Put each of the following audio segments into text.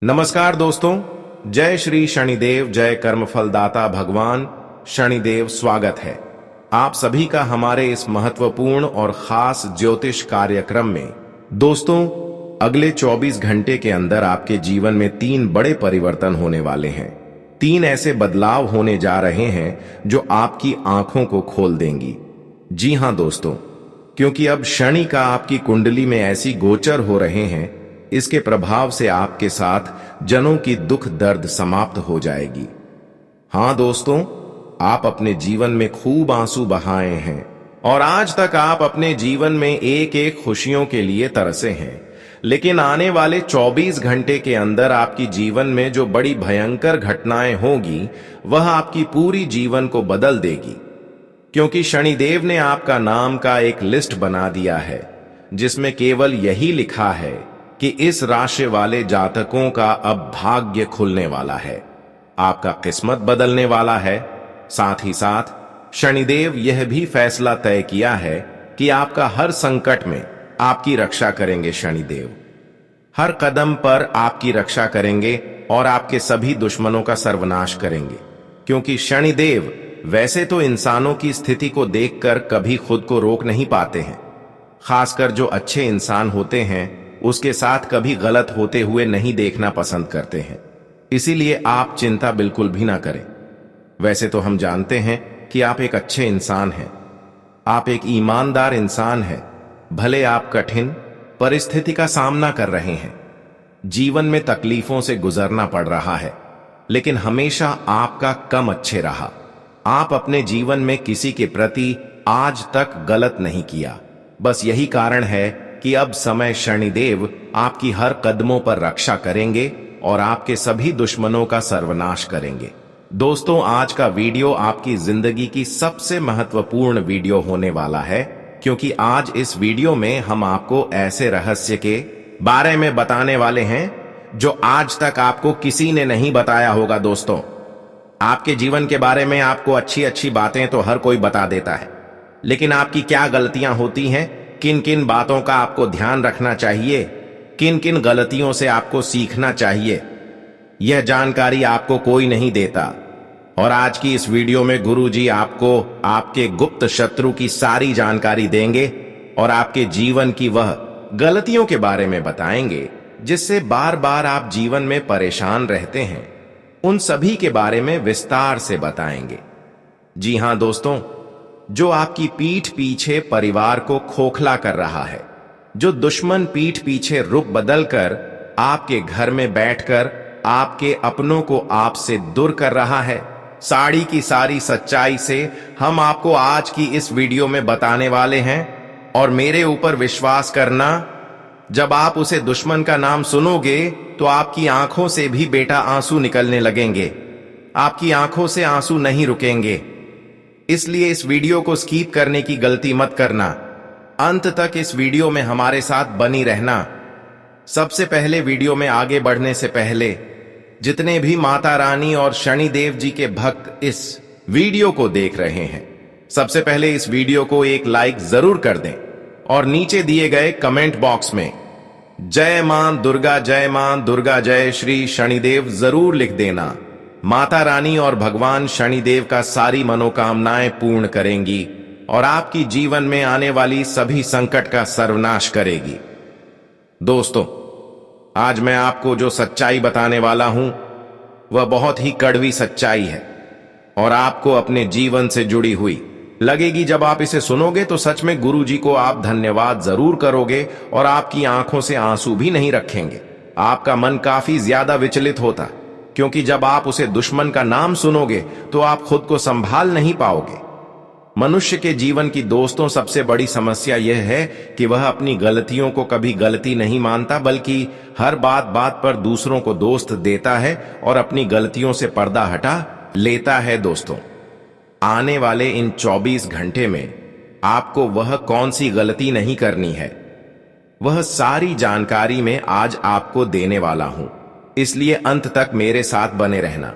नमस्कार दोस्तों, जय श्री शनिदेव, जय कर्मफलदाता भगवान शनिदेव। स्वागत है आप सभी का हमारे इस महत्वपूर्ण और खास ज्योतिष कार्यक्रम में। दोस्तों, अगले 24 घंटे के अंदर आपके जीवन में 3 बड़े परिवर्तन होने वाले हैं। 3 ऐसे बदलाव होने जा रहे हैं जो आपकी आंखों को खोल देंगी। जी हां दोस्तों, क्योंकि अब शनि का आपकी कुंडली में ऐसी गोचर हो रहे हैं, इसके प्रभाव से आपके साथ जनों की दुख दर्द समाप्त हो जाएगी। हां दोस्तों, आप अपने जीवन में खूब आंसू बहाए हैं और आज तक आप अपने जीवन में एक एक खुशियों के लिए तरसे हैं, लेकिन आने वाले 24 घंटे के अंदर आपकी जीवन में जो बड़ी भयंकर घटनाएं होगी वह आपकी पूरी जीवन को बदल देगी। क्योंकि शनिदेव ने आपका नाम का एक लिस्ट बना दिया है जिसमें केवल यही लिखा है कि इस राशि वाले जातकों का अब भाग्य खुलने वाला है, आपका किस्मत बदलने वाला है। साथ ही साथ शनिदेव यह भी फैसला तय किया है कि आपका हर संकट में आपकी रक्षा करेंगे। शनिदेव हर कदम पर आपकी रक्षा करेंगे और आपके सभी दुश्मनों का सर्वनाश करेंगे। क्योंकि शनिदेव वैसे तो इंसानों की स्थिति को देखकर कभी खुद को रोक नहीं पाते हैं, खासकर जो अच्छे इंसान होते हैं उसके साथ कभी गलत होते हुए नहीं देखना पसंद करते हैं। इसीलिए आप चिंता बिल्कुल भी ना करें। वैसे तो हम जानते हैं कि आप एक अच्छे इंसान हैं, आप एक ईमानदार इंसान हैं। भले आप कठिन परिस्थिति का सामना कर रहे हैं, जीवन में तकलीफों से गुजरना पड़ रहा है, लेकिन हमेशा आपका कम अच्छे रहा। आप अपने जीवन में किसी के प्रति आज तक गलत नहीं किया। बस यही कारण है कि अब समय शनिदेव आपकी हर कदमों पर रक्षा करेंगे और आपके सभी दुश्मनों का सर्वनाश करेंगे। दोस्तों, आज का वीडियो आपकी जिंदगी की सबसे महत्वपूर्ण वीडियो होने वाला है, क्योंकि आज इस वीडियो में हम आपको ऐसे रहस्य के बारे में बताने वाले हैं जो आज तक आपको किसी ने नहीं बताया होगा। दोस्तों, आपके जीवन के बारे में आपको अच्छी अच्छी बातें तो हर कोई बता देता है, लेकिन आपकी क्या गलतियां होती हैं, किन किन बातों का आपको ध्यान रखना चाहिए, किन किन गलतियों से आपको सीखना चाहिए, यह जानकारी आपको कोई नहीं देता। और आज की इस वीडियो में गुरुजी आपको आपके गुप्त शत्रु की सारी जानकारी देंगे और आपके जीवन की वह गलतियों के बारे में बताएंगे जिससे बार बार आप जीवन में परेशान रहते हैं। उन सभी के बारे में विस्तार से बताएंगे। जी हां दोस्तों, जो आपकी पीठ पीछे परिवार को खोखला कर रहा है, जो दुश्मन पीठ पीछे रुख बदलकर आपके घर में बैठकर आपके अपनों को आपसे दूर कर रहा है, सारी की सारी सच्चाई से हम आपको आज की इस वीडियो में बताने वाले हैं। और मेरे ऊपर विश्वास करना, जब आप उसे दुश्मन का नाम सुनोगे तो आपकी आंखों से भी बेटा आंसू निकलने लगेंगे, आपकी आंखों से आंसू नहीं रुकेंगे। इसलिए इस वीडियो को स्किप करने की गलती मत करना, अंत तक इस वीडियो में हमारे साथ बनी रहना। सबसे पहले वीडियो में आगे बढ़ने से पहले जितने भी माता रानी और शनिदेव जी के भक्त इस वीडियो को देख रहे हैं, सबसे पहले इस वीडियो को एक लाइक जरूर कर दें और नीचे दिए गए कमेंट बॉक्स में जय मां दुर्गा जय श्री शनिदेव जरूर लिख देना। माता रानी और भगवान शनिदेव का सारी मनोकामनाएं पूर्ण करेंगी और आपकी जीवन में आने वाली सभी संकट का सर्वनाश करेगी। दोस्तों, आज मैं आपको जो सच्चाई बताने वाला हूं वह बहुत ही कड़वी सच्चाई है और आपको अपने जीवन से जुड़ी हुई लगेगी। जब आप इसे सुनोगे तो सच में गुरुजी को आप धन्यवाद जरूर करोगे और आपकी आंखों से आंसू भी नहीं रखेंगे। आपका मन काफी ज्यादा विचलित होता, क्योंकि जब आप उसे दुश्मन का नाम सुनोगे तो आप खुद को संभाल नहीं पाओगे। मनुष्य के जीवन की दोस्तों सबसे बड़ी समस्या यह है कि वह अपनी गलतियों को कभी गलती नहीं मानता, बल्कि हर बात बात पर दूसरों को दोस्त देता है और अपनी गलतियों से पर्दा हटा लेता है। दोस्तों, आने वाले इन 24 घंटे में आपको वह कौन सी गलती नहीं करनी है, वह सारी जानकारी मैं आज आपको देने वाला हूं, इसलिए अंत तक मेरे साथ बने रहना।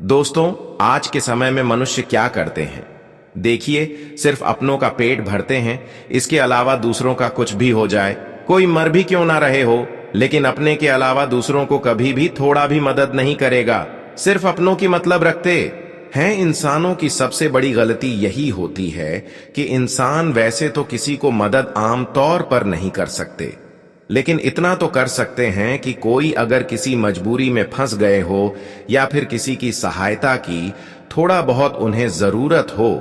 दोस्तों, आज के समय में मनुष्य क्या करते हैं, देखिए, सिर्फ अपनों का पेट भरते हैं, इसके अलावा दूसरों का कुछ भी हो जाए, कोई मर भी क्यों ना रहे हो, लेकिन अपने के अलावा दूसरों को कभी भी थोड़ा भी मदद नहीं करेगा, सिर्फ अपनों की मतलब रखते हैं। इंसानों की सबसे बड़ी गलती यही होती है कि इंसान वैसे तो किसी को मदद आम तौर पर नहीं कर सकते, लेकिन इतना तो कर सकते हैं कि कोई अगर किसी मजबूरी में फंस गए हो या फिर किसी की सहायता की थोड़ा बहुत उन्हें जरूरत हो,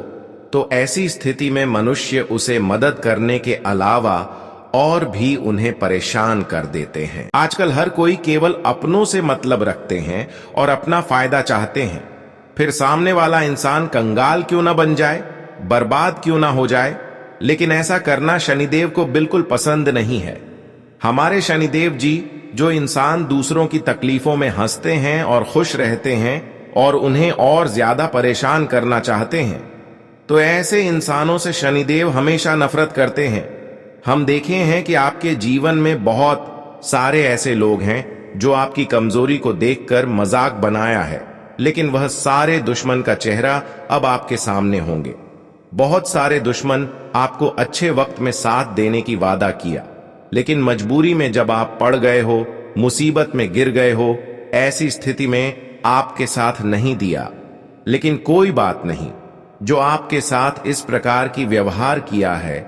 तो ऐसी स्थिति में मनुष्य उसे मदद करने के अलावा और भी उन्हें परेशान कर देते हैं। आजकल हर कोई केवल अपनों से मतलब रखते हैं और अपना फायदा चाहते हैं। फिर सामने वाला इंसान कंगाल क्यों ना बन जाए, बर्बाद क्यों ना हो जाए, लेकिन ऐसा करना शनिदेव को बिल्कुल पसंद नहीं है। हमारे शनिदेव जी जो इंसान दूसरों की तकलीफों में हंसते हैं और खुश रहते हैं और उन्हें और ज्यादा परेशान करना चाहते हैं, तो ऐसे इंसानों से शनिदेव हमेशा नफरत करते हैं। हम देखे हैं कि आपके जीवन में बहुत सारे ऐसे लोग हैं जो आपकी कमजोरी को देखकर मजाक बनाया है, लेकिन वह सारे दुश्मन का चेहरा अब आपके सामने होंगे। बहुत सारे दुश्मन आपको अच्छे वक्त में साथ देने की वादा किया, लेकिन मजबूरी में जब आप पड़ गए हो, मुसीबत में गिर गए हो, ऐसी स्थिति में आपके साथ नहीं दिया। लेकिन कोई बात नहीं, जो आपके साथ इस प्रकार की व्यवहार किया है,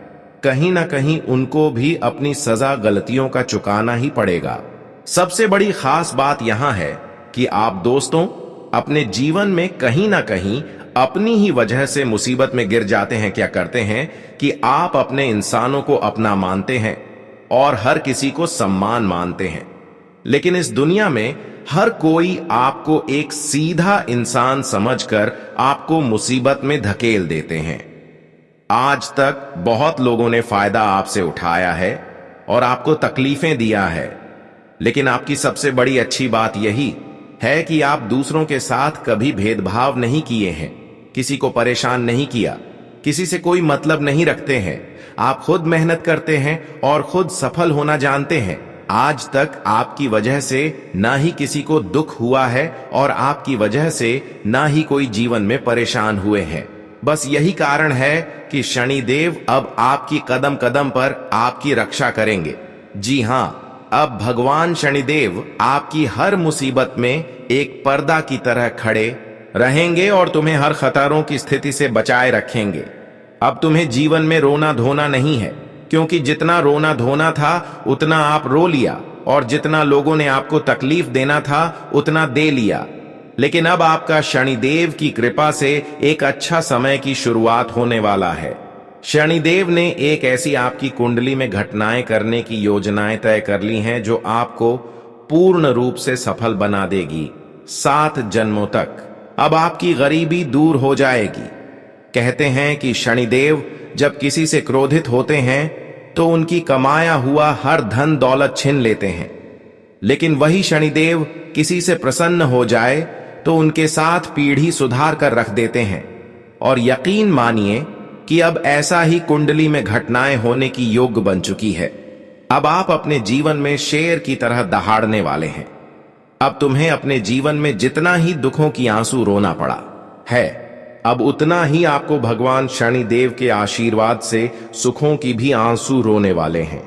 कहीं ना कहीं उनको भी अपनी सजा गलतियों का चुकाना ही पड़ेगा। सबसे बड़ी खास बात यहां है कि आप दोस्तों अपने जीवन में कहीं ना कहीं अपनी ही वजह से मुसीबत में गिर जाते हैं। क्या करते हैं कि आप अपने इंसानों को अपना मानते हैं और हर किसी को सम्मान मानते हैं, लेकिन इस दुनिया में हर कोई आपको एक सीधा इंसान समझकर आपको मुसीबत में धकेल देते हैं। आज तक बहुत लोगों ने फायदा आपसे उठाया है और आपको तकलीफें दिया है, लेकिन आपकी सबसे बड़ी अच्छी बात यही है कि आप दूसरों के साथ कभी भेदभाव नहीं किए हैं, किसी को परेशान नहीं किया, किसी से कोई मतलब नहीं रखते हैं। आप खुद मेहनत करते हैं और खुद सफल होना जानते हैं। आज तक आपकी वजह से ना ही किसी को दुख हुआ है और आपकी वजह से ना ही कोई जीवन में परेशान हुए हैं। बस यही कारण है कि शनिदेव अब आपकी कदम कदम पर आपकी रक्षा करेंगे। जी हां, अब भगवान शनिदेव आपकी हर मुसीबत में एक पर्दा की तरह खड़े रहेंगे और तुम्हें हर खतरों की स्थिति से बचाए रखेंगे। अब तुम्हें जीवन में रोना धोना नहीं है, क्योंकि जितना रोना धोना था उतना आप रो लिया और जितना लोगों ने आपको तकलीफ देना था उतना दे लिया। लेकिन अब आपका शनिदेव की कृपा से एक अच्छा समय की शुरुआत होने वाला है। शनिदेव ने एक ऐसी आपकी कुंडली में घटनाएं करने की योजनाएं तय कर ली हैं जो आपको पूर्ण रूप से सफल बना देगी 7 जन्मों तक। अब आपकी गरीबी दूर हो जाएगी। कहते हैं कि शनिदेव जब किसी से क्रोधित होते हैं तो उनकी कमाया हुआ हर धन दौलत छीन लेते हैं, लेकिन वही शनिदेव किसी से प्रसन्न हो जाए तो उनके साथ पीढ़ी सुधार कर रख देते हैं। और यकीन मानिए कि अब ऐसा ही कुंडली में घटनाएं होने की योग्य बन चुकी है। अब आप अपने जीवन में शेर की तरह दहाड़ने वाले हैं। अब तुम्हें अपने जीवन में जितना ही दुखों की आंसू रोना पड़ा है, अब उतना ही आपको भगवान शनिदेव के आशीर्वाद से सुखों की भी आंसू रोने वाले हैं।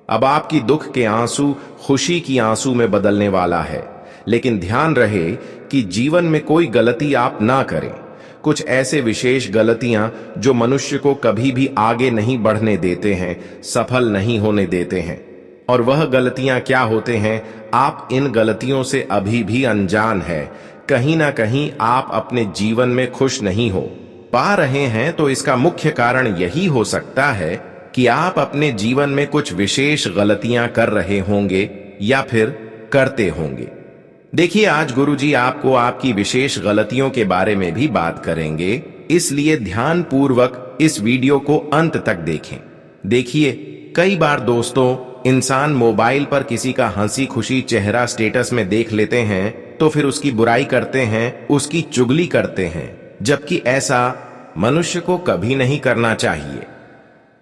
अब आपकी दुख के आंसू खुशी की आंसू में बदलने वाला है। लेकिन ध्यान रहे कि जीवन में कोई गलती आप ना करें। कुछ ऐसे विशेष गलतियां जो मनुष्य को कभी भी आगे नहीं बढ़ने देते हैं, सफल नहीं होने देते हैं। और वह गलतियां क्या होते हैं, आप इन गलतियों से अभी भी अनजान है। कहीं ना कहीं आप अपने जीवन में खुश नहीं हो पा रहे हैं, तो इसका मुख्य कारण यही हो सकता है कि आप अपने जीवन में कुछ विशेष गलतियां कर रहे होंगे या फिर करते होंगे। देखिए, आज गुरुजी आपको आपकी विशेष गलतियों के बारे में भी बात करेंगे, इसलिए ध्यान पूर्वक इस वीडियो को अंत तक देखें। देखिए, कई बार दोस्तों इंसान मोबाइल पर किसी का हंसी खुशी चेहरा स्टेटस में देख लेते हैं तो फिर उसकी बुराई करते हैं, उसकी चुगली करते हैं, जबकि ऐसा मनुष्य को कभी नहीं करना चाहिए।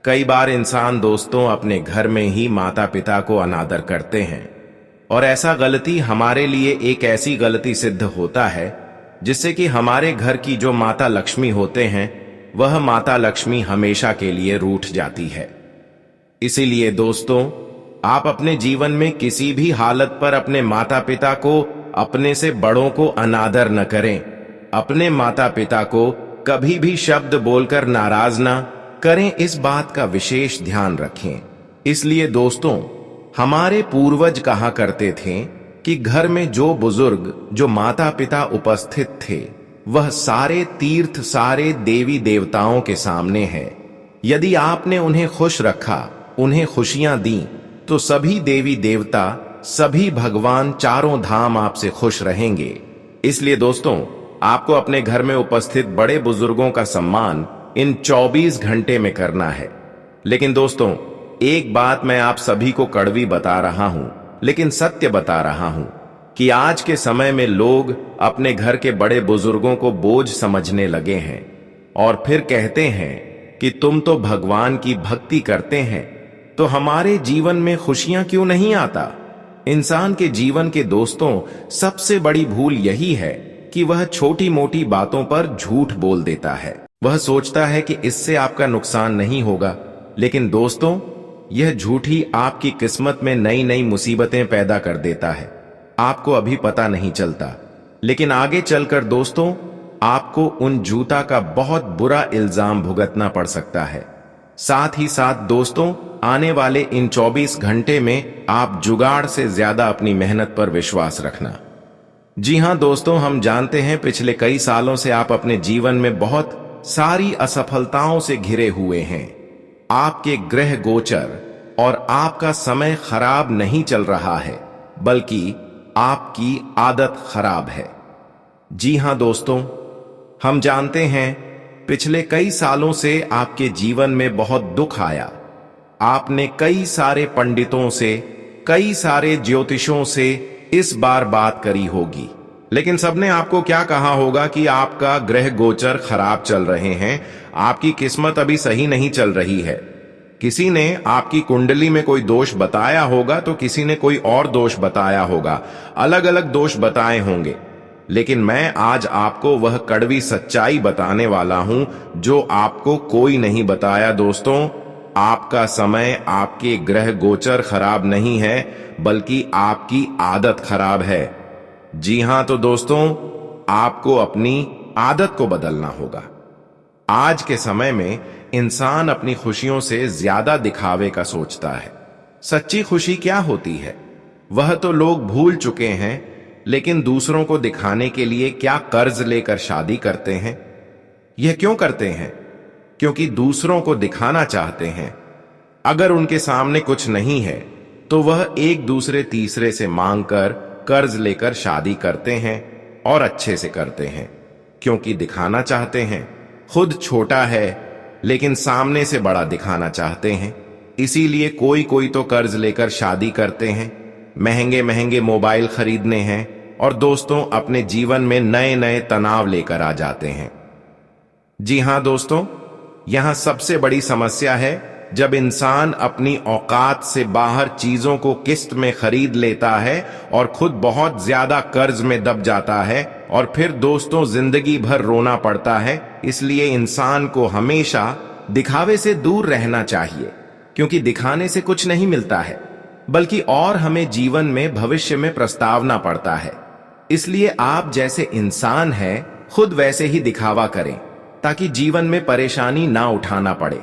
कई बार इंसान दोस्तों अपने घर में ही माता पिता को अनादर करते हैं, और ऐसा गलती हमारे लिए एक ऐसी गलती सिद्ध होता है जिससे कि हमारे घर की जो माता लक्ष्मी होते हैं वह माता लक्ष्मी हमेशा के लिए रूठ जाती है। इसीलिए दोस्तों, आप अपने जीवन में किसी भी हालत पर अपने माता पिता को, अपने से बड़ों को अनादर न करें। अपने माता पिता को कभी भी शब्द बोलकर नाराज ना करें, इस बात का विशेष ध्यान रखें। इसलिए दोस्तों, हमारे पूर्वज कहा करते थे कि घर में जो बुजुर्ग, जो माता पिता उपस्थित थे, वह सारे तीर्थ, सारे देवी देवताओं के सामने है। यदि आपने उन्हें खुश रखा, उन्हें खुशियां दी, तो सभी देवी देवता, सभी भगवान, चारों धाम आपसे खुश रहेंगे। इसलिए दोस्तों, आपको अपने घर में उपस्थित बड़े बुजुर्गों का सम्मान इन 24 घंटे में करना है। लेकिन दोस्तों, एक बात मैं आप सभी को कड़वी बता रहा हूं, लेकिन सत्य बता रहा हूं कि आज के समय में लोग अपने घर के बड़े बुजुर्गों को बोझ समझने लगे हैं और फिर कहते हैं कि तुम तो भगवान की भक्ति करते हैं, तो हमारे जीवन में खुशियां क्यों नहीं आता। इंसान के जीवन के दोस्तों, सबसे बड़ी भूल यही है कि वह छोटी मोटी बातों पर झूठ बोल देता है। वह सोचता है कि इससे आपका नुकसान नहीं होगा, लेकिन दोस्तों, यह झूठ ही आपकी किस्मत में नई नई मुसीबतें पैदा कर देता है। आपको अभी पता नहीं चलता, लेकिन आगे चलकर दोस्तों, आपको उन झूठा का बहुत बुरा इल्जाम भुगतना पड़ सकता है। साथ ही साथ दोस्तों, आने वाले इन 24 घंटे में आप जुगाड़ से ज्यादा अपनी मेहनत पर विश्वास रखना। जी हां दोस्तों, हम जानते हैं पिछले कई सालों से आप अपने जीवन में बहुत सारी असफलताओं से घिरे हुए हैं। आपके ग्रह गोचर और आपका समय खराब नहीं चल रहा है, बल्कि आपकी आदत खराब है। जी हां दोस्तों, हम जानते हैं पिछले कई सालों से आपके जीवन में बहुत दुख आया। आपने कई सारे पंडितों से, कई सारे ज्योतिषों से इस बार बात करी होगी, लेकिन सबने आपको क्या कहा होगा कि आपका ग्रह गोचर खराब चल रहे हैं, आपकी किस्मत अभी सही नहीं चल रही है। किसी ने आपकी कुंडली में कोई दोष बताया होगा, तो किसी ने कोई और दोष बताया होगा, अलग अलग दोष बताए होंगे। लेकिन मैं आज आपको वह कड़वी सच्चाई बताने वाला हूं जो आपको कोई नहीं बताया। दोस्तों, आपका समय, आपके ग्रह गोचर खराब नहीं है, बल्कि आपकी आदत खराब है। जी हां, तो दोस्तों, आपको अपनी आदत को बदलना होगा। आज के समय में इंसान अपनी खुशियों से ज्यादा दिखावे का सोचता है। सच्ची खुशी क्या होती है, वह तो लोग भूल चुके हैं। लेकिन दूसरों को दिखाने के लिए क्या कर्ज लेकर शादी करते हैं। यह क्यों करते हैं? क्योंकि दूसरों को दिखाना चाहते हैं। अगर उनके सामने कुछ नहीं है, तो वह एक दूसरे तीसरे से मांगकर, कर्ज लेकर शादी करते हैं, और अच्छे से करते हैं, क्योंकि दिखाना चाहते हैं। खुद छोटा है, लेकिन सामने से बड़ा दिखाना चाहते हैं। इसीलिए कोई कोई तो कर्ज लेकर शादी करते हैं, महंगे महंगे मोबाइल खरीदने हैं, और दोस्तों, अपने जीवन में नए नए तनाव लेकर आ जाते हैं। जी हां दोस्तों, यहां सबसे बड़ी समस्या है जब इंसान अपनी औकात से बाहर चीजों को किस्त में खरीद लेता है और खुद बहुत ज्यादा कर्ज में दब जाता है, और फिर दोस्तों, जिंदगी भर रोना पड़ता है। इसलिए इंसान को हमेशा दिखावे से दूर रहना चाहिए, क्योंकि दिखाने से कुछ नहीं मिलता है, बल्कि और हमें जीवन में, भविष्य में प्रस्तावना पड़ता है। इसलिए आप जैसे इंसान हैं, खुद वैसे ही दिखावा करें, ताकि जीवन में परेशानी ना उठाना पड़े।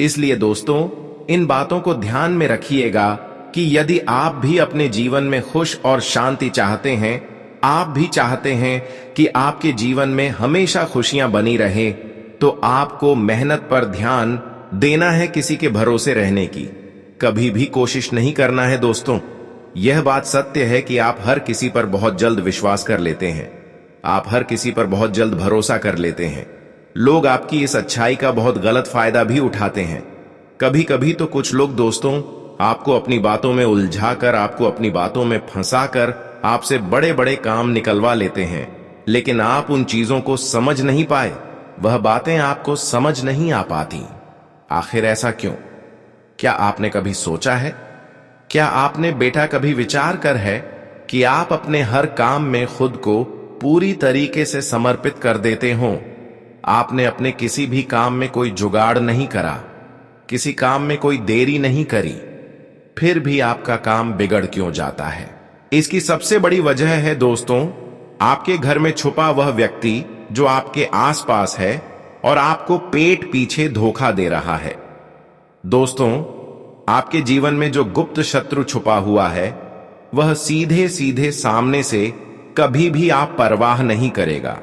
इसलिए दोस्तों, इन बातों को ध्यान में रखिएगा कि यदि आप भी अपने जीवन में खुश और शांति चाहते हैं, आप भी चाहते हैं कि आपके जीवन में हमेशा खुशियां बनी रहे, तो आपको मेहनत पर ध्यान देना है, किसी के भरोसे रहने की कभी भी कोशिश नहीं करना है। दोस्तों, यह बात सत्य है कि आप हर किसी पर बहुत जल्द विश्वास कर लेते हैं, आप हर किसी पर बहुत जल्द भरोसा कर लेते हैं। लोग आपकी इस अच्छाई का बहुत गलत फायदा भी उठाते हैं। कभी कभी तो कुछ लोग दोस्तों, आपको अपनी बातों में उलझाकर, आपको अपनी बातों में फंसाकर आपसे बड़े बड़े काम निकलवा लेते हैं, लेकिन आप उन चीजों को समझ नहीं पाए, वह बातें आपको समझ नहीं आ पाती। आखिर ऐसा क्यों? क्या आपने कभी सोचा है? क्या आपने बेटा कभी विचार कर है कि आप अपने हर काम में खुद को पूरी तरीके से समर्पित कर देते हो? आपने अपने किसी भी काम में कोई जुगाड़ नहीं करा, किसी काम में कोई देरी नहीं करी, फिर भी आपका काम बिगड़ क्यों जाता है? इसकी सबसे बड़ी वजह है दोस्तों, आपके घर में छुपा वह व्यक्ति जो आपके आसपास है और आपको पेट पीछे धोखा दे रहा है। दोस्तों, आपके जीवन में जो गुप्त शत्रु छुपा हुआ है, वह सीधे सीधे सामने से कभी भी आप परवाह नहीं करेगा।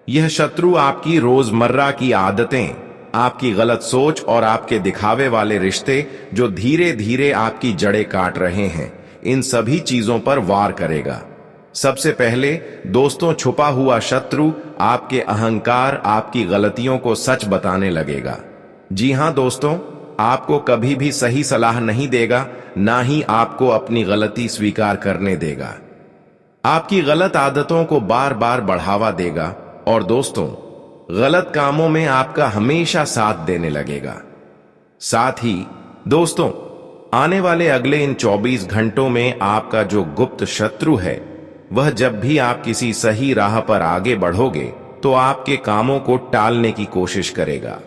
यह शत्रु आपकी रोजमर्रा की आदतें, आपकी गलत सोच और आपके दिखावे वाले रिश्ते जो धीरे धीरे आपकी जड़ें काट रहे हैं, इन सभी चीजों पर वार करेगा। सबसे पहले दोस्तों, छुपा हुआ शत्रु आपके अहंकार, आपकी गलतियों को सच बताने लगेगा। जी हां दोस्तों, आपको कभी भी सही सलाह नहीं देगा, ना ही आपको अपनी गलती स्वीकार करने देगा। आपकी गलत आदतों को बार बार बढ़ावा देगा और दोस्तों, गलत कामों में आपका हमेशा साथ देने लगेगा। साथ ही दोस्तों, आने वाले अगले इन 24 घंटों में आपका जो गुप्त शत्रु है, वह जब भी आप किसी सही राह पर आगे बढ़ोगे तो आपके कामों को टालने की कोशिश करेगा,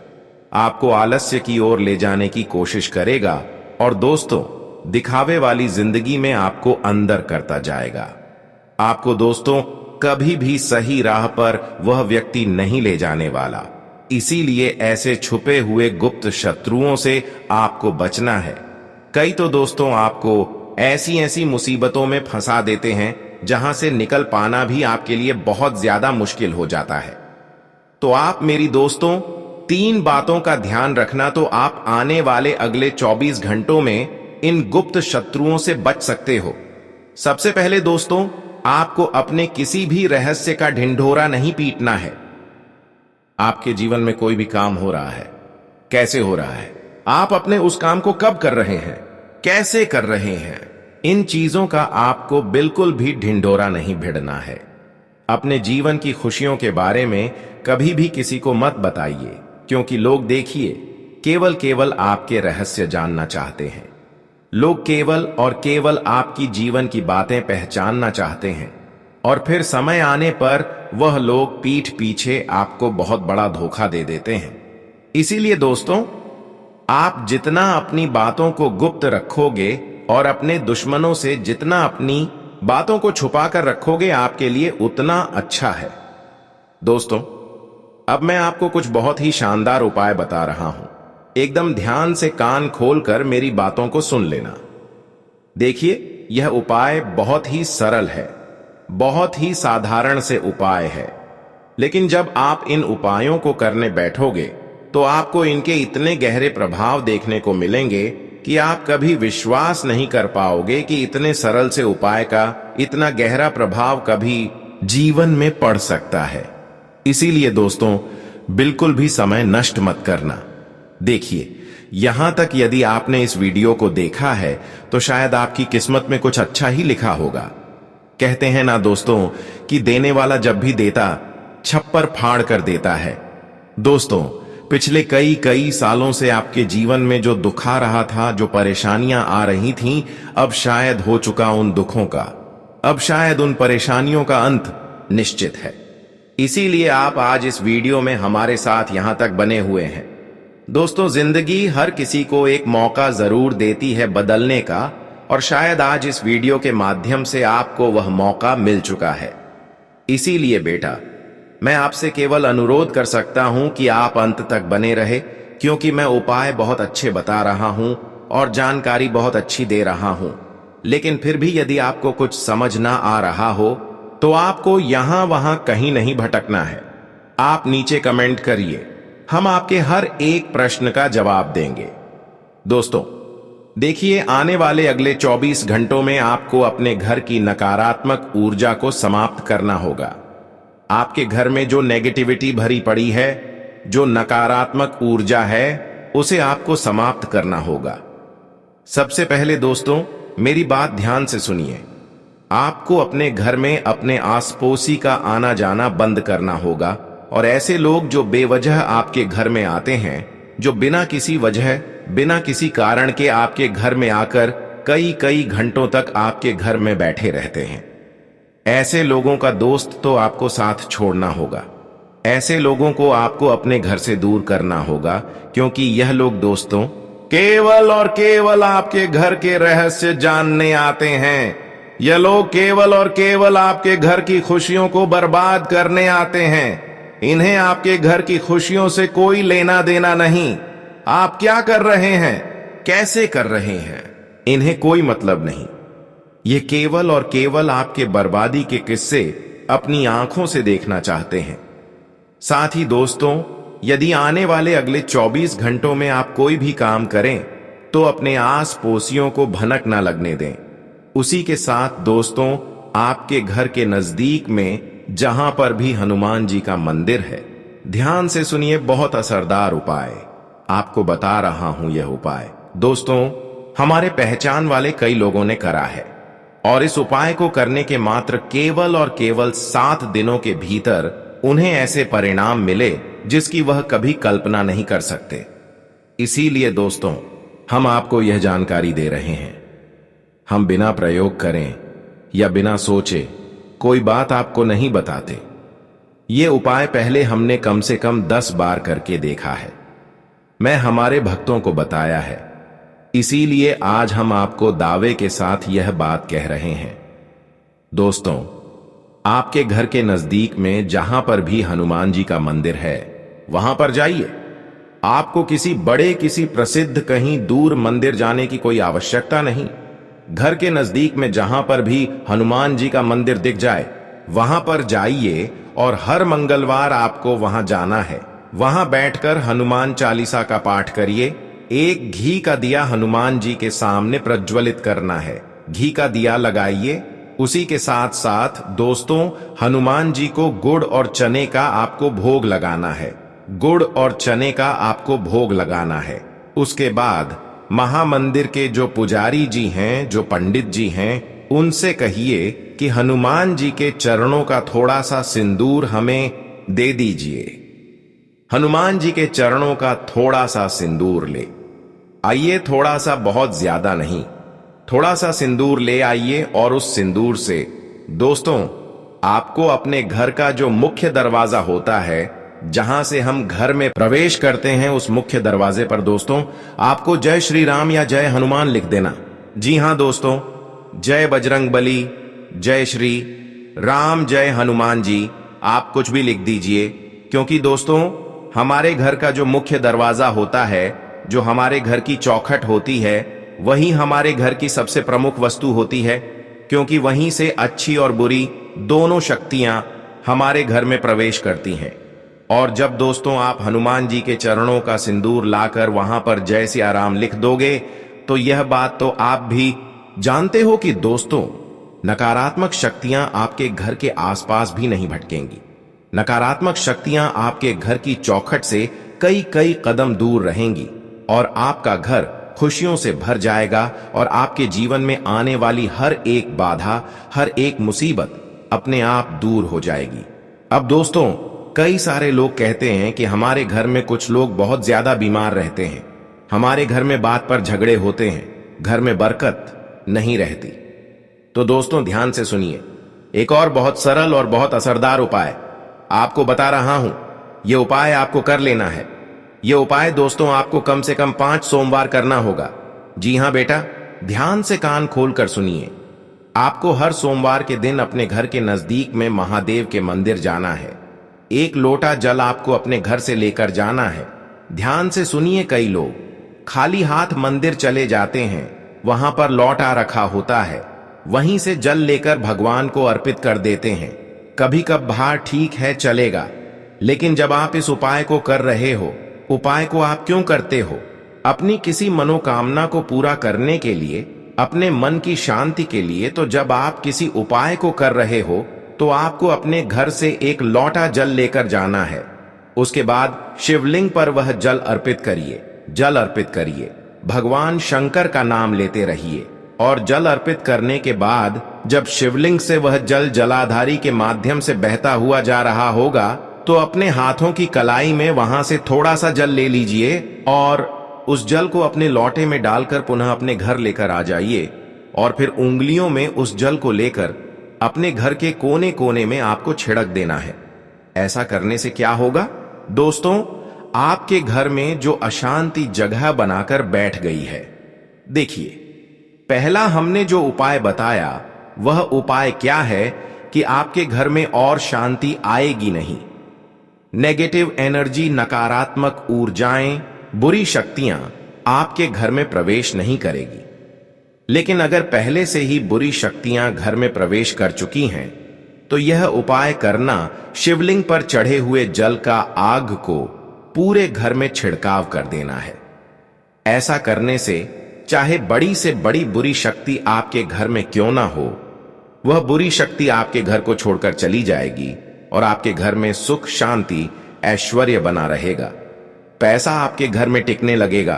आपको आलस्य की ओर ले जाने की कोशिश करेगा और दोस्तों, दिखावे वाली जिंदगी में आपको अंदर करता जाएगा। आपको दोस्तों कभी भी सही राह पर वह व्यक्ति नहीं ले जाने वाला। इसीलिए ऐसे छुपे हुए गुप्त शत्रुओं से आपको बचना है। कई तो दोस्तों आपको ऐसी ऐसी मुसीबतों में फंसा देते हैं जहां से निकल पाना भी आपके लिए बहुत ज्यादा मुश्किल हो जाता है। तो आप मेरी दोस्तों 3 बातों का ध्यान रखना, तो आप आने वाले अगले 24 घंटों में इन गुप्त शत्रुओं से बच सकते हो। सबसे पहले दोस्तों, आपको अपने किसी भी रहस्य का ढिंढोरा नहीं पीटना है। आपके जीवन में कोई भी काम हो रहा है, कैसे हो रहा है, आप अपने उस काम को कब कर रहे हैं, कैसे कर रहे हैं, इन चीजों का आपको बिल्कुल भी ढिंढोरा नहीं भिड़ना है। अपने जीवन की खुशियों के बारे में कभी भी किसी को मत बताइए, क्योंकि लोग देखिए केवल आपके रहस्य जानना चाहते हैं। लोग केवल और केवल आपकी जीवन की बातें पहचानना चाहते हैं और फिर समय आने पर वह लोग पीठ पीछे आपको बहुत बड़ा धोखा दे देते हैं। इसीलिए दोस्तों, आप जितना अपनी बातों को गुप्त रखोगे और अपने दुश्मनों से जितना अपनी बातों को छुपा कर रखोगे, आपके लिए उतना अच्छा है। दोस्तों, अब मैं आपको कुछ बहुत ही शानदार उपाय बता रहा हूं। एकदम ध्यान से कान खोलकर मेरी बातों को सुन लेना। देखिए, यह उपाय बहुत ही सरल है, बहुत ही साधारण से उपाय है, लेकिन जब आप इन उपायों को करने बैठोगे तो आपको इनके इतने गहरे प्रभाव देखने को मिलेंगे कि आप कभी विश्वास नहीं कर पाओगे कि इतने सरल से उपाय का इतना गहरा प्रभाव कभी जीवन में पड़ सकता है। इसीलिए दोस्तों, बिल्कुल भी समय नष्ट मत करना। देखिए, यहां तक यदि आपने इस वीडियो को देखा है तो शायद आपकी किस्मत में कुछ अच्छा ही लिखा होगा। कहते हैं ना दोस्तों कि देने वाला जब भी देता, छप्पर फाड़ कर देता है। दोस्तों, पिछले कई सालों से आपके जीवन में जो दुख आ रहा था, जो परेशानियां आ रही थीं, अब शायद हो चुका उन दुखों का, अब शायद उन परेशानियों का अंत निश्चित है। इसीलिए आप आज इस वीडियो में हमारे साथ यहां तक बने हुए हैं। दोस्तों, जिंदगी हर किसी को एक मौका जरूर देती है बदलने का, और शायद आज इस वीडियो के माध्यम से आपको वह मौका मिल चुका है। इसीलिए बेटा, मैं आपसे केवल अनुरोध कर सकता हूं कि आप अंत तक बने रहे, क्योंकि मैं उपाय बहुत अच्छे बता रहा हूं और जानकारी बहुत अच्छी दे रहा हूं। लेकिन फिर भी यदि आपको कुछ समझ ना आ रहा हो तो आपको यहां वहां कहीं नहीं भटकना है। आप नीचे कमेंट करिए, हम आपके हर एक प्रश्न का जवाब देंगे। दोस्तों, देखिए, आने वाले अगले 24 घंटों में आपको अपने घर की नकारात्मक ऊर्जा को समाप्त करना होगा। आपके घर में जो नेगेटिविटी भरी पड़ी है, जो नकारात्मक ऊर्जा है, उसे आपको समाप्त करना होगा। सबसे पहले दोस्तों, मेरी बात ध्यान से सुनिए। आपको अपने घर में अपने आस पड़ोसी का आना जाना बंद करना होगा, और ऐसे लोग जो बेवजह आपके घर में आते हैं, जो बिना किसी वजह, बिना किसी कारण के आपके घर में आकर कई घंटों तक आपके घर में बैठे रहते हैं, ऐसे लोगों का दोस्त तो आपको साथ छोड़ना होगा। ऐसे लोगों को आपको अपने घर से दूर करना होगा, क्योंकि यह लोग दोस्तों केवल और केवल आपके घर के रहस्य जानने आते हैं। ये लोग केवल और केवल आपके घर की खुशियों को बर्बाद करने आते हैं। इन्हें आपके घर की खुशियों से कोई लेना देना नहीं। आप क्या कर रहे हैं, कैसे कर रहे हैं, इन्हें कोई मतलब नहीं। ये केवल और केवल आपके बर्बादी के किस्से अपनी आंखों से देखना चाहते हैं। साथ ही दोस्तों, यदि आने वाले अगले 24 घंटों में आप कोई भी काम करें तो अपने आस पड़ोसियों को भनक ना लगने दें। उसी के साथ दोस्तों, आपके घर के नजदीक में जहां पर भी हनुमान जी का मंदिर है, ध्यान से सुनिए, बहुत असरदार उपाय आपको बता रहा हूं। यह उपाय दोस्तों हमारे पहचान वाले कई लोगों ने करा है और इस उपाय को करने के मात्र केवल और केवल 7 दिनों के भीतर उन्हें ऐसे परिणाम मिले जिसकी वह कभी कल्पना नहीं कर सकते। इसीलिए दोस्तों हम आपको यह जानकारी दे रहे हैं। हम बिना प्रयोग करें या बिना सोचे कोई बात आपको नहीं बताते। ये उपाय पहले हमने कम से कम 10 बार करके देखा है। मैं हमारे भक्तों को बताया है, इसीलिए आज हम आपको दावे के साथ यह बात कह रहे हैं। दोस्तों, आपके घर के नजदीक में जहां पर भी हनुमान जी का मंदिर है वहां पर जाइए। आपको किसी बड़े, किसी प्रसिद्ध, कहीं दूर मंदिर जाने की कोई आवश्यकता नहीं। घर के नजदीक में जहां पर भी हनुमान जी का मंदिर दिख जाए वहां पर जाइए और हर मंगलवार आपको वहां जाना है। वहां बैठकर हनुमान चालीसा का पाठ करिए। एक घी का दिया हनुमान जी के सामने प्रज्वलित करना है। घी का दिया लगाइए। उसी के साथ साथ दोस्तों, हनुमान जी को गुड़ और चने का आपको भोग लगाना है। गुड़ और चने का आपको भोग लगाना है। उसके बाद महामंदिर के जो पुजारी जी हैं, जो पंडित जी हैं, उनसे कहिए कि हनुमान जी के चरणों का थोड़ा सा सिंदूर हमें दे दीजिए। हनुमान जी के चरणों का थोड़ा सा सिंदूर ले आइए, थोड़ा सा, बहुत ज्यादा नहीं, थोड़ा सा सिंदूर ले आइए। और उस सिंदूर से दोस्तों आपको अपने घर का जो मुख्य दरवाजा होता है, जहां से हम घर में प्रवेश करते हैं, उस मुख्य दरवाजे पर दोस्तों आपको जय श्री राम या जय हनुमान लिख देना। जी हां दोस्तों, जय बजरंगबली, जय श्री राम, जय हनुमान जी, आप कुछ भी लिख दीजिए। क्योंकि दोस्तों हमारे घर का जो मुख्य दरवाजा होता है, जो हमारे घर की चौखट होती है, वही हमारे घर की सबसे प्रमुख वस्तु होती है। क्योंकि वहीं से अच्छी और बुरी दोनों शक्तियां हमारे घर में प्रवेश करती हैं। और जब दोस्तों आप हनुमान जी के चरणों का सिंदूर लाकर वहां पर जय सिया राम लिख दोगे, तो यह बात तो आप भी जानते हो कि दोस्तों नकारात्मक शक्तियां आपके घर के आसपास भी नहीं भटकेंगी। नकारात्मक शक्तियां आपके घर की चौखट से कई कई कदम दूर रहेंगी और आपका घर खुशियों से भर जाएगा और आपके जीवन में आने वाली हर एक बाधा, हर एक मुसीबत अपने आप दूर हो जाएगी। अब दोस्तों कई सारे लोग कहते हैं कि हमारे घर में कुछ लोग बहुत ज्यादा बीमार रहते हैं, हमारे घर में बात पर झगड़े होते हैं, घर में बरकत नहीं रहती। तो दोस्तों ध्यान से सुनिए, एक और बहुत सरल और बहुत असरदार उपाय आपको बता रहा हूं। यह उपाय आपको कर लेना है। यह उपाय दोस्तों आपको कम से कम 5 सोमवार करना होगा। जी हां बेटा, ध्यान से कान खोलकर सुनिए। आपको हर सोमवार के दिन अपने घर के नजदीक में महादेव के मंदिर जाना है। 1 लोटा जल आपको अपने घर से लेकर जाना है। ध्यान से सुनिए, कई लोग खाली हाथ मंदिर चले जाते हैं, वहां पर लौटा रखा होता है, वहीं से जल लेकर भगवान को अर्पित कर देते हैं। कभी कभार ठीक है, चलेगा, लेकिन जब आप इस उपाय को कर रहे हो, उपाय को आप क्यों करते हो? अपनी किसी मनोकामना को पूरा करने के लिए, अपने मन की शांति के लिए। तो जब आप किसी उपाय को कर रहे हो तो आपको अपने घर से 1 लोटा जल लेकर जाना है। उसके बाद शिवलिंग पर वह जल अर्पित करिए। जल अर्पित करिए, भगवान शंकर का नाम लेते रहिए और जल अर्पित करने के बाद जब शिवलिंग से वह जल जलाधारी के माध्यम से बहता हुआ जा रहा होगा, तो अपने हाथों की कलाई में वहां से थोड़ा सा जल ले लीजिए और उस जल को अपने लोटे में डालकर पुनः अपने घर लेकर आ जाइए। और फिर उंगलियों में उस जल को लेकर अपने घर के कोने कोने में आपको छिड़क देना है। ऐसा करने से क्या होगा दोस्तों, आपके घर में जो अशांति जगह बनाकर बैठ गई है। देखिए, पहला हमने जो उपाय बताया वह उपाय क्या है कि आपके घर में और शांति आएगी नहीं। नेगेटिव एनर्जी, नकारात्मक ऊर्जाएं, बुरी शक्तियां आपके घर में प्रवेश नहीं करेगी। लेकिन अगर पहले से ही बुरी शक्तियां घर में प्रवेश कर चुकी हैं तो यह उपाय करना शिवलिंग पर चढ़े हुए जल का आग को पूरे घर में छिड़काव कर देना है। ऐसा करने से चाहे बड़ी से बड़ी बुरी शक्ति आपके घर में क्यों ना हो, वह बुरी शक्ति आपके घर को छोड़कर चली जाएगी और आपके घर में सुख, शांति, ऐश्वर्य बना रहेगा। पैसा आपके घर में टिकने लगेगा,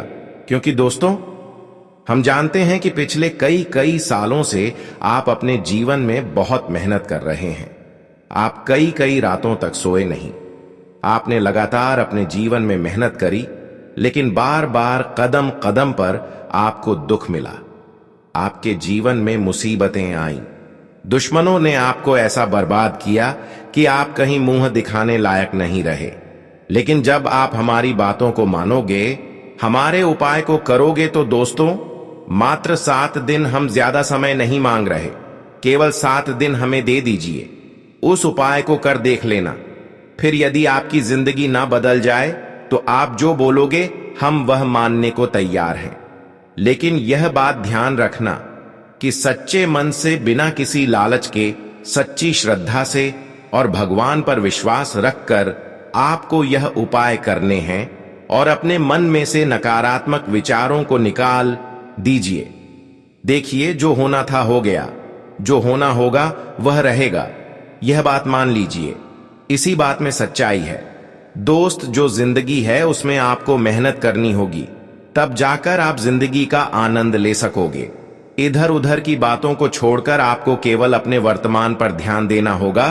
क्योंकि दोस्तों, हम जानते हैं कि पिछले कई सालों से आप अपने जीवन में बहुत मेहनत कर रहे हैं। आप कई रातों तक सोए नहीं। आपने लगातार अपने जीवन में मेहनत करी, लेकिन बार बार कदम कदम पर आपको दुख मिला। आपके जीवन में मुसीबतें आईं। दुश्मनों ने आपको ऐसा बर्बाद किया कि आप कहीं मुंह दिखाने लायक नहीं रहे। लेकिन जब आप हमारी बातों को मानोगे, हमारे उपाय को करोगे, तो दोस्तों, मात्र 7 दिन, हम ज्यादा समय नहीं मांग रहे, केवल 7 दिन हमें दे दीजिए। उस उपाय को कर देख लेना। फिर यदि आपकी जिंदगी ना बदल जाए तो आप जो बोलोगे हम वह मानने को तैयार हैं। लेकिन यह बात ध्यान रखना कि सच्चे मन से, बिना किसी लालच के, सच्ची श्रद्धा से और भगवान पर विश्वास रखकर आपको यह उपाय करने हैं और अपने मन में से नकारात्मक विचारों को निकाल दीजिए। देखिए, जो होना था हो गया, जो होना होगा वह रहेगा, यह बात मान लीजिए। इसी बात में सच्चाई है दोस्त। जो जिंदगी है उसमें आपको मेहनत करनी होगी, तब जाकर आप जिंदगी का आनंद ले सकोगे। इधर उधर की बातों को छोड़कर आपको केवल अपने वर्तमान पर ध्यान देना होगा,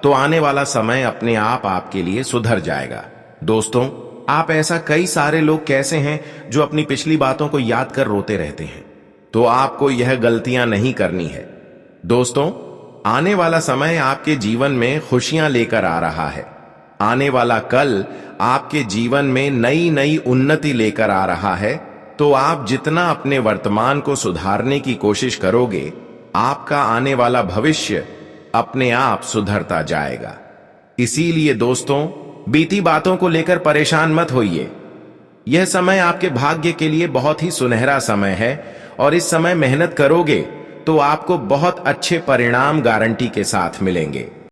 तो आने वाला समय अपने आप आपके लिए सुधर जाएगा। दोस्तों, आप ऐसा कई सारे लोग कैसे हैं जो अपनी पिछली बातों को याद कर रोते रहते हैं, तो आपको यह गलतियां नहीं करनी है। दोस्तों, आने वाला समय आपके जीवन में खुशियां लेकर आ रहा है। आने वाला कल आपके जीवन में नई उन्नति लेकर आ रहा है। तो आप जितना अपने वर्तमान को सुधारने की कोशिश करोगे, आपका आने वाला भविष्य अपने आप सुधरता जाएगा। इसीलिए दोस्तों, बीती बातों को लेकर परेशान मत होइए। यह समय आपके भाग्य के लिए बहुत ही सुनहरा समय है और इस समय मेहनत करोगे तो आपको बहुत अच्छे परिणाम गारंटी के साथ मिलेंगे।